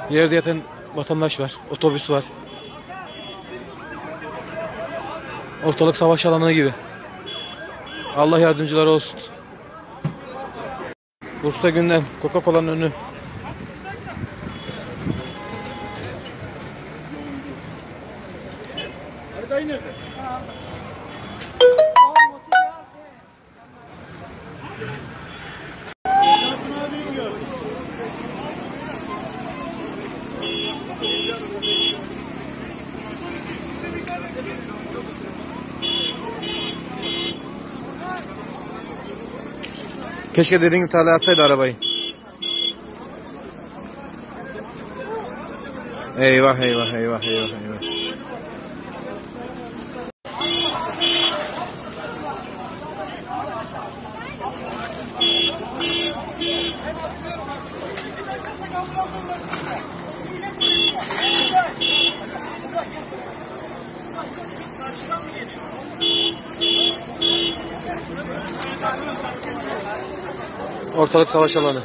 Yerde yatan vatandaş var. Otobüs var. Ortalık savaş alanı gibi. Allah yardımcıları olsun. Bursa gündem. Coca-Cola'nın önü. Haritayı nerede? Keşke dediğin gibi tarlaya atsaydı arabayı. Eyvah eyvah eyvah eyvah eyvah. Ortalık savaş alanı.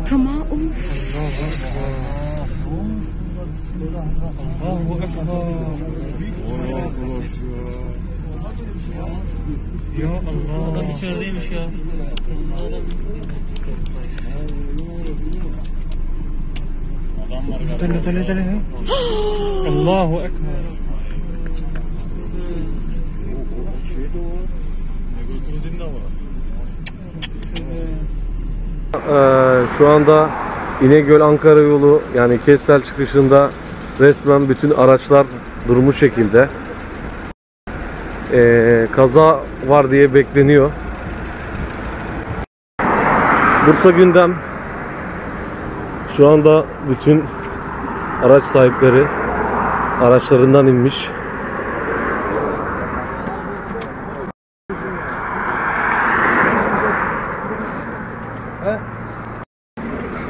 Tamam. Ya Allah. Adam içerideymiş ya. Adam var galiba. Tele. Allahu Ekber. Şu anda İnegöl Ankara yolu yani Kestel çıkışında resmen bütün araçlar durmuş şekilde. Kaza var diye bekleniyor. Bursa gündem. Şu anda bütün araç sahipleri araçlarından inmiş.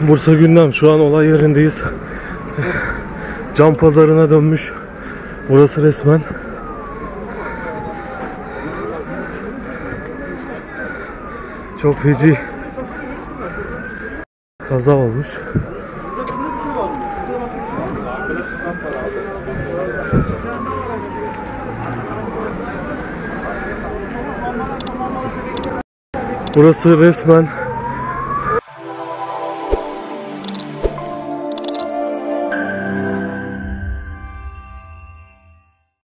Bursa gündem. Şu an olay yerindeyiz. Can pazarına dönmüş. Burası resmen. Çok feci kaza olmuş. Burası resmen